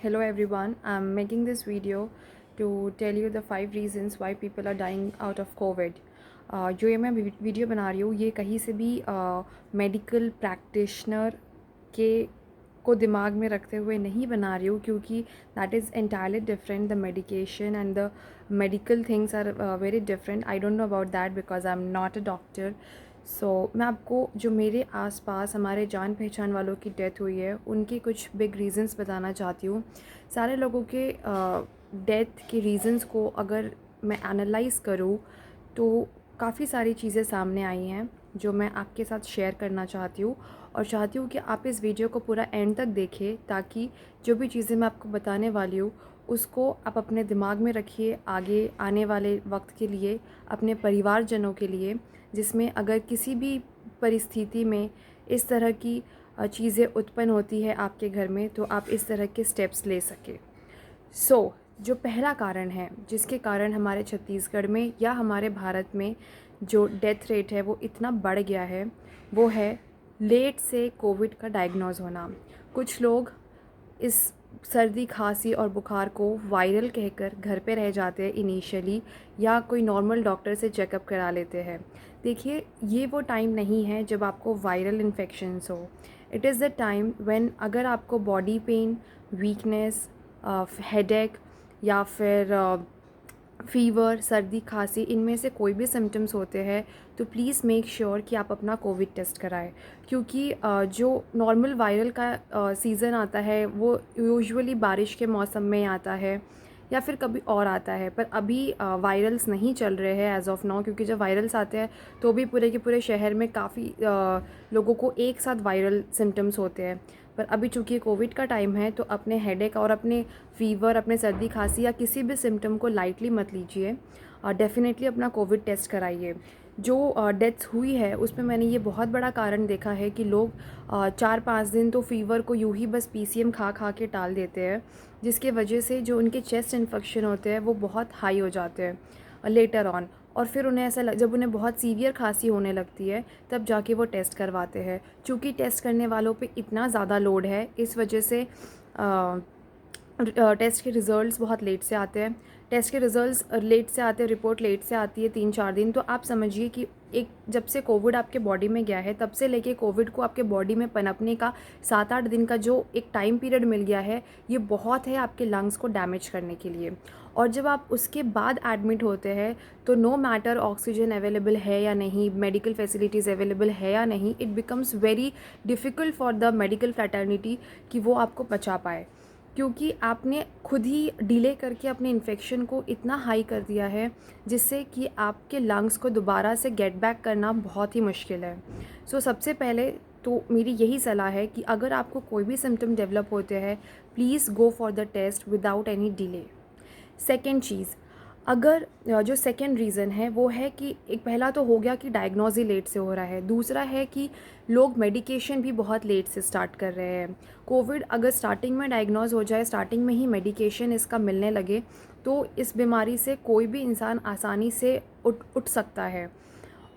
Hello everyone, I'm making this video to tell you the 5 reasons why people are dying out of COVID. जो ये मैं video बना रही हूँ ये कहीं से भी मेडिकल प्रैक्टिशनर के को दिमाग में रखते हुए नहीं बना रही हूँ, क्योंकि that is entirely different. The medication and the medical things are very different. I don't know about that because I am not a doctor. मैं आपको जो मेरे आसपास हमारे जान पहचान वालों की डेथ हुई है उनके कुछ बिग रीज़न्स बताना चाहती हूँ. सारे लोगों के डेथ के रीज़न्स को अगर मैं एनालाइज़ करूँ तो काफ़ी सारी चीज़ें सामने आई हैं जो मैं आपके साथ शेयर करना चाहती हूँ, और चाहती हूँ कि आप इस वीडियो को पूरा एंड तक देखें ताकि जो भी चीज़ें मैं आपको बताने वाली हूँ उसको आप अपने दिमाग में रखिए आगे आने वाले वक्त के लिए, अपने परिवारजनों के लिए, जिसमें अगर किसी भी परिस्थिति में इस तरह की चीज़ें उत्पन्न होती है आपके घर में तो आप इस तरह के स्टेप्स ले सकें. जो पहला कारण है जिसके कारण हमारे छत्तीसगढ़ में या हमारे भारत में जो डेथ रेट है वो इतना बढ़ गया है, वो है लेट से कोविड का डायग्नोज होना. कुछ लोग इस सर्दी खांसी और बुखार को वायरल कहकर घर पे रह जाते हैं इनिशियली, या कोई नॉर्मल डॉक्टर से चेकअप करा लेते हैं. देखिए, ये वो टाइम नहीं है जब आपको वायरल इन्फेक्शंस हो. It is the time when अगर आपको बॉडी पेन, वीकनेस, हेडेक या फिर फ़ीवर, सर्दी खांसी, इनमें से कोई भी सिम्टम्स होते हैं तो प्लीज़ मेक श्योर कि आप अपना कोविड टेस्ट कराएं. क्योंकि जो नॉर्मल वायरल का सीज़न आता है वो यूजुअली बारिश के मौसम में आता है या फिर कभी और आता है, पर अभी वायरल्स नहीं चल रहे हैं एज़ ऑफ़ नाउ, क्योंकि जब वायरल्स आते हैं तो भी पूरे के पूरे शहर में काफ़ी लोगों को एक साथ वायरल सिम्टम्स होते हैं. पर अभी चूँकि कोविड का टाइम है तो अपने हेडेक और अपने फ़ीवर, अपने सर्दी खांसी या किसी भी सिम्टम को लाइटली मत लीजिए. डेफ़िनेटली अपना कोविड टेस्ट कराइए. जो डेथ्स हुई है उसमें मैंने ये बहुत बड़ा कारण देखा है कि लोग 4-5 दिन तो फ़ीवर को यूँ ही बस पीसीएम खा खा के टाल देते हैं, जिसके वजह से जो उनके चेस्ट इन्फेक्शन होते हैं वो बहुत हाई हो जाते हैं लेटर ऑन. और फिर उन्हें जब उन्हें बहुत सीवियर खांसी होने लगती है तब जाके वो टेस्ट करवाते हैं. चूँकि टेस्ट करने वालों पे इतना ज़्यादा लोड है, इस वजह से टेस्ट के रिज़ल्ट्स बहुत लेट से आते हैं. टेस्ट के रिज़ल्ट्स लेट से आते हैं, रिपोर्ट लेट से आती है 3-4 दिन. तो आप समझिए कि एक जब से कोविड आपके बॉडी में गया है तब से लेके कोविड को आपके बॉडी में पनपने का 7-8 दिन का जो एक टाइम पीरियड मिल गया है, ये बहुत है आपके लंग्स को डैमेज करने के लिए. और जब आप उसके बाद एडमिट होते हैं तो नो मैटर ऑक्सीजन अवेलेबल है या नहीं, मेडिकल फैसिलिटीज़ अवेलेबल है या नहीं, it becomes very difficult for the medical fraternity कि वो आपको बचा पाए, क्योंकि आपने खुद ही डिले करके अपने इन्फेक्शन को इतना हाई कर दिया है जिससे कि आपके लंग्स को दोबारा से गेट बैक करना बहुत ही मुश्किल है. सबसे पहले तो मेरी यही सलाह है कि अगर आपको कोई भी सिम्टम डेवलप होते हैं, please go for the test without any delay. Second चीज़, अगर जो सेकेंड रीज़न है वो है कि एक पहला तो हो गया कि डायग्नोज ही लेट से हो रहा है, दूसरा है कि लोग मेडिकेशन भी बहुत लेट से स्टार्ट कर रहे हैं. कोविड अगर स्टार्टिंग में डायग्नोज हो जाए, स्टार्टिंग में ही मेडिकेशन इसका मिलने लगे तो इस बीमारी से कोई भी इंसान आसानी से उठ सकता है,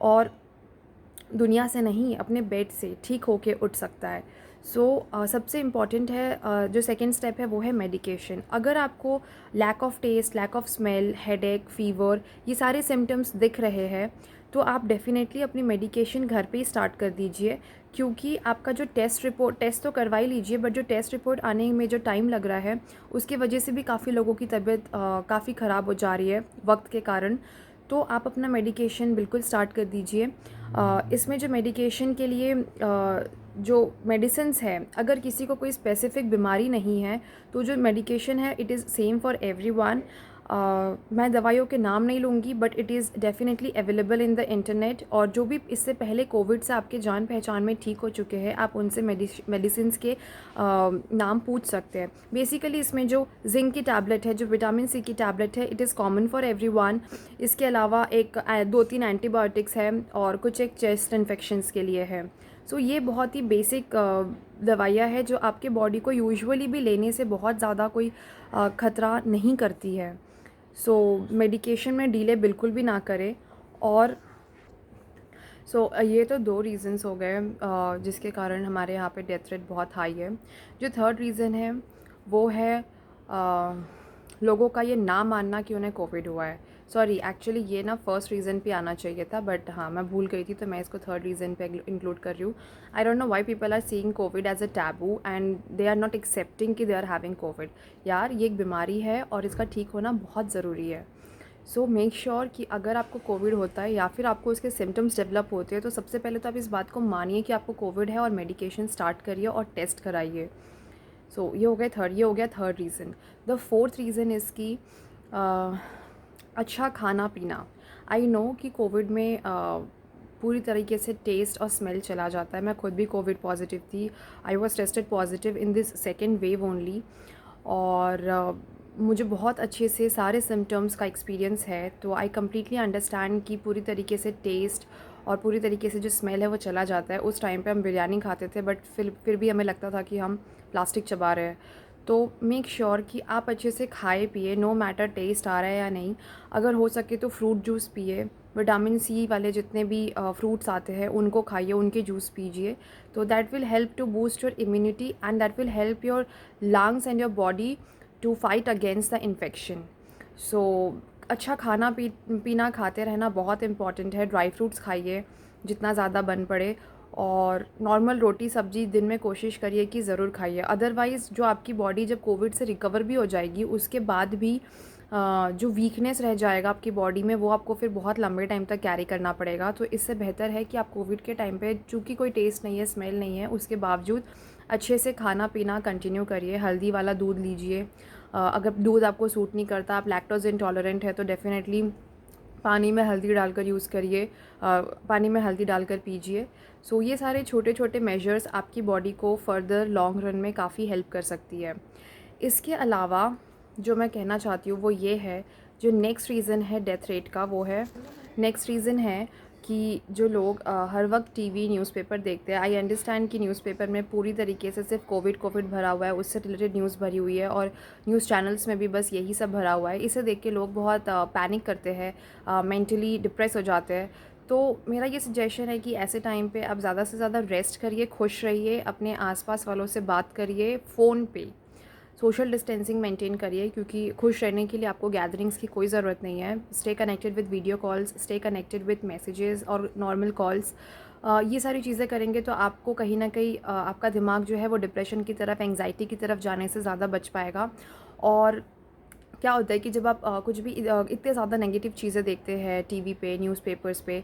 और दुनिया से नहीं अपने बेड से ठीक होके उठ सकता है. सबसे इम्पॉर्टेंट है जो सेकेंड स्टेप है वो है मेडिकेशन. अगर आपको lack of taste, lack of smell, headache, fever, ये सारे सिम्टम्स दिख रहे हैं तो आप डेफ़िनेटली अपनी मेडिकेशन घर पे ही स्टार्ट कर दीजिए. क्योंकि आपका जो टेस्ट तो करवा ही लीजिए, बट जो टेस्ट रिपोर्ट आने में जो टाइम लग रहा है उसकी वजह से भी काफ़ी लोगों की तबीयत काफ़ी ख़राब हो जा रही है वक्त के कारण. तो आप अपना मेडिकेशन बिल्कुल स्टार्ट कर दीजिए. इसमें जो मेडिकेशन के लिए जो मेडिसिन्स है, अगर किसी को कोई स्पेसिफ़िक बीमारी नहीं है तो जो मेडिकेशन है it is same for everyone. मैं दवाइयों के नाम नहीं लूँगी, but it is definitely available in the internet. और जो भी इससे पहले कोविड से आपके जान पहचान में ठीक हो चुके हैं, आप उनसे मेडिसिन्स के नाम पूछ सकते हैं. बेसिकली इसमें जो जिंक की टैबलेट है, जो विटामिन सी की टैबलेट है, it is common for everyone. इसके अलावा एक 2-3 एंटीबायोटिक्स है और कुछ एक चेस्ट इन्फेक्शंस के लिए है. ये बहुत ही बेसिक दवाइयाँ है जो आपके बॉडी को यूजुअली भी लेने से बहुत ज़्यादा कोई ख़तरा नहीं करती है. मेडिकेशन में डिले बिल्कुल भी ना करें. और ये तो 2 रीज़न्स हो गए जिसके कारण हमारे यहाँ पे डेथ रेट बहुत हाई है. जो थर्ड रीज़न है वो है लोगों का ये ना मानना कि उन्हें कोविड हुआ है। सॉरी, एक्चुअली ये ना फर्स्ट रीज़न पे आना चाहिए था, बट हाँ मैं भूल गई थी, तो मैं इसको थर्ड रीज़न पे इंक्लूड कर रही हूँ। I don't know why people are seeing covid as a taboo and they are not accepting कि दे आर हैविंग कोविड। यार ये एक बीमारी है और इसका ठीक होना बहुत ज़रूरी है। सो मेक श्योर कि अगर आपको कोविड होता है या फिर आपको उसके सिम्टम्स डेवलप होते हैं, तो सबसे पहले तो आप इस बात को मानिए कि आपको कोविड है और मेडिकेशन स्टार्ट करिए और टेस्ट कराइए। सो ये हो गया third reason. The fourth reason is कि अच्छा खाना पीना। आई नो कि कोविड में पूरी तरीके से टेस्ट और स्मेल चला जाता है। मैं खुद भी कोविड पॉजिटिव थी। I was tested positive in this second wave only, और मुझे बहुत अच्छे से सारे सिम्टम्स का एक्सपीरियंस है। तो आई कम्प्लीटली अंडरस्टैंड कि पूरी तरीके से टेस्ट और पूरी तरीके से जो स्मेल है वो चला जाता है। उस टाइम पे हम बिरयानी खाते थे, बट फिर भी हमें लगता था कि हम प्लास्टिक चबा रहे हैं। तो मेक श्योर कि आप अच्छे से खाए पिए, नो मैटर टेस्ट आ रहा है या नहीं। अगर हो सके तो फ्रूट जूस पिए, विटामिन सी वाले जितने भी फ्रूट्स आते हैं उनको खाइए, उनके जूस पीजिए। तो that will help to boost your immunity and that will help your lungs and your body to fight against the infection. So अच्छा खाना पीना खाते रहना बहुत इंपॉर्टेंट है। ड्राई फ्रूट्स खाइए जितना ज़्यादा बन पड़े, और नॉर्मल रोटी सब्जी दिन में कोशिश करिए कि ज़रूर खाइए। अदरवाइज़ जो आपकी बॉडी जब कोविड से रिकवर भी हो जाएगी, उसके बाद भी जो वीकनेस रह जाएगा आपकी बॉडी में, वो आपको फिर बहुत लंबे टाइम तक कैरी करना पड़ेगा। तो इससे बेहतर है कि आप कोविड के टाइम पे, चूँकि कोई टेस्ट नहीं है, स्मेल नहीं है, उसके बावजूद अच्छे से खाना पीना कंटिन्यू करिए। हल्दी वाला दूध लीजिए। अगर दूध आपको सूट नहीं करता, आप लैक्टोज इंटॉलरेंट है, तो डेफ़िनेटली पानी में हल्दी डालकर यूज़ करिए, पानी में हल्दी डालकर पीजिए। सो ये सारे छोटे छोटे मेजर्स आपकी बॉडी को फ़र्दर लॉन्ग रन में काफ़ी हेल्प कर सकती है। इसके अलावा जो मैं कहना चाहती हूँ वो ये है, जो नेक्स्ट रीज़न है डेथ रेट का, वो है, नेक्स्ट रीज़न है कि जो लोग हर वक्त टीवी न्यूज़पेपर देखते हैं। आई अंडरस्टैंड कि न्यूज़पेपर में पूरी तरीके से सिर्फ कोविड भरा हुआ है, उससे रिलेटेड न्यूज़ भरी हुई है, और न्यूज़ चैनल्स में भी बस यही सब भरा हुआ है। इसे देख के लोग बहुत पैनिक करते हैं, मेंटली डिप्रेस हो जाते हैं। तो मेरा ये सजेशन है कि ऐसे टाइम पे आप ज़्यादा से ज़्यादा रेस्ट करिए, खुश रहिए, अपने आसपास वालों से बात करिए फ़ोन पे, सोशल डिस्टेंसिंग मेंटेन करिए, क्योंकि खुश रहने के लिए आपको गैदरिंग्स की कोई ज़रूरत नहीं है। Stay connected with video calls, stay connected with messages और नॉर्मल कॉल्स। ये सारी चीज़ें करेंगे तो आपको कहीं ना कहीं आपका दिमाग जो है वो डिप्रेशन की तरफ, एंग्जाइटी की तरफ जाने से ज़्यादा बच पाएगा। और क्या होता है कि जब आप कुछ भी इतने ज़्यादा नेगेटिव चीज़ें देखते हैं टीवी पे, न्यूज़पेपर्स पे,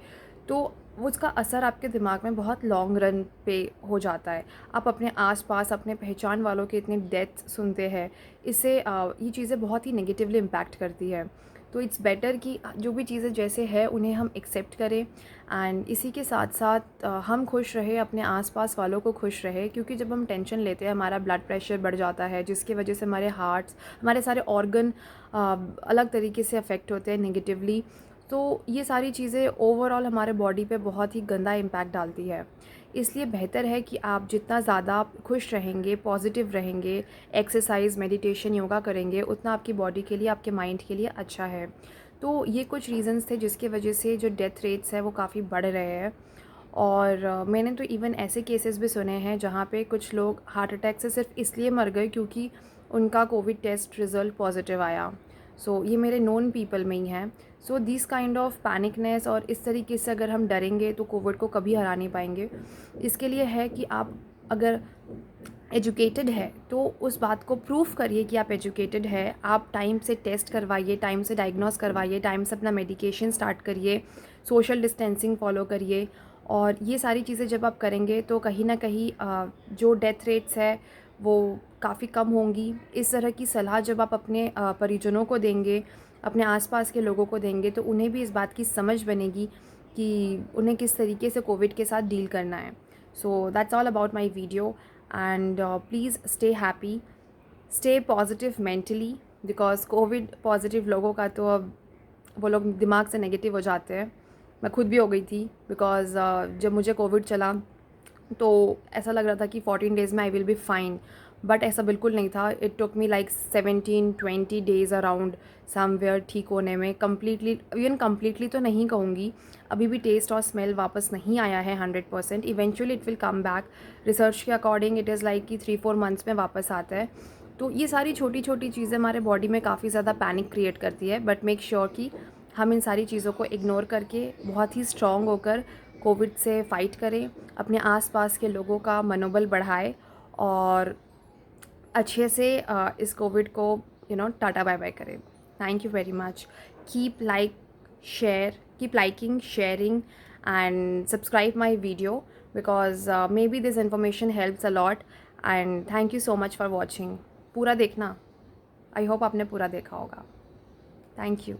तो उसका असर आपके दिमाग में बहुत लॉन्ग रन पे हो जाता है। आप अपने आसपास अपने पहचान वालों के इतने डेथ सुनते हैं, इससे ये चीज़ें बहुत ही नेगेटिवली इम्पैक्ट करती है। तो इट्स बेटर कि जो भी चीज़ें जैसे है उन्हें हम एक्सेप्ट करें, एंड इसी के साथ साथ हम खुश रहें, अपने आसपास वालों को खुश रहे, क्योंकि जब हम टेंशन लेते हैं हमारा ब्लड प्रेशर बढ़ जाता है, जिसकी वजह से हमारे हार्ट्स, हमारे सारे ऑर्गन अलग तरीके से अफेक्ट होते हैं नेगेटिवली। तो ये सारी चीज़ें ओवरऑल हमारे बॉडी पे बहुत ही गंदा इम्पैक्ट डालती है। इसलिए बेहतर है कि आप जितना ज़्यादा खुश रहेंगे, पॉजिटिव रहेंगे, एक्सरसाइज, मेडिटेशन, योगा करेंगे, उतना आपकी बॉडी के लिए, आपके माइंड के लिए अच्छा है। तो ये कुछ रीज़न्स थे जिसकी वजह से जो डेथ रेट्स है वो काफ़ी बढ़ रहे हैं। और मैंने तो इवन ऐसे केसेस भी सुने हैं जहाँ पे कुछ लोग हार्ट अटैक से सिर्फ इसलिए मर गए क्योंकि उनका कोविड टेस्ट रिज़ल्ट पॉजिटिव आया। सो ये मेरे नोन पीपल में ही हैं। So this kind of panicness और इस तरीके से अगर हम डरेंगे तो कोविड को कभी हरा नहीं पाएंगे। इसके लिए है कि आप अगर एजुकेटेड है तो उस बात को प्रूफ करिए कि आप एजुकेटेड है। आप टाइम से टेस्ट करवाइए, टाइम से डायग्नोस करवाइए, टाइम से अपना मेडिकेशन स्टार्ट करिए, सोशल डिस्टेंसिंग फॉलो करिए। और ये सारी चीज़ें जब आप करेंगे तो कहीं ना कहीं जो डेथ रेट्स है वो काफ़ी कम होंगी। इस तरह की सलाह जब आप अपने परिजनों को देंगे, अपने आसपास के लोगों को देंगे, तो उन्हें भी इस बात की समझ बनेगी कि उन्हें किस तरीके से कोविड के साथ डील करना है। So that's all about my video, and please stay happy, stay positive mentally, because Covid positive लोगों का तो अब वो लोग दिमाग से नेगेटिव हो जाते हैं। मैं खुद भी हो गई थी, बिकॉज जब मुझे कोविड चला तो ऐसा लग रहा था कि 14 डेज़ में I will be fine, but ऐसा बिल्कुल नहीं था. It took me like 17-20 days around somewhere ठीक होने में. कम्प्लीटली, इवन कम्प्लीटली तो नहीं कहूँगी, अभी भी टेस्ट और स्मेल वापस नहीं आया है 100%. Eventually it will come back. Research के अकॉर्डिंग इट इज़ लाइक कि 3-4 मंथ्स में वापस आता है. तो ये सारी छोटी छोटी चीज़ें हमारे बॉडी में काफ़ी ज़्यादा पैनिक क्रिएट करती है. बट मेक श्योर कि हम इन सारी चीज़ों को इग्नोर करके बहुत ही स्ट्रॉन्ग होकर कोविड से फ़ाइट करें, अपने आसपास के लोगों का मनोबल बढ़ाएं और अच्छे से इस कोविड को टाटा बाय बाय करें. Thank you very much. Keep liking, sharing and subscribe my video because maybe this information helps a lot. And thank you so much for watching. पूरा देखना. आई होप आपने पूरा देखा होगा. Thank you.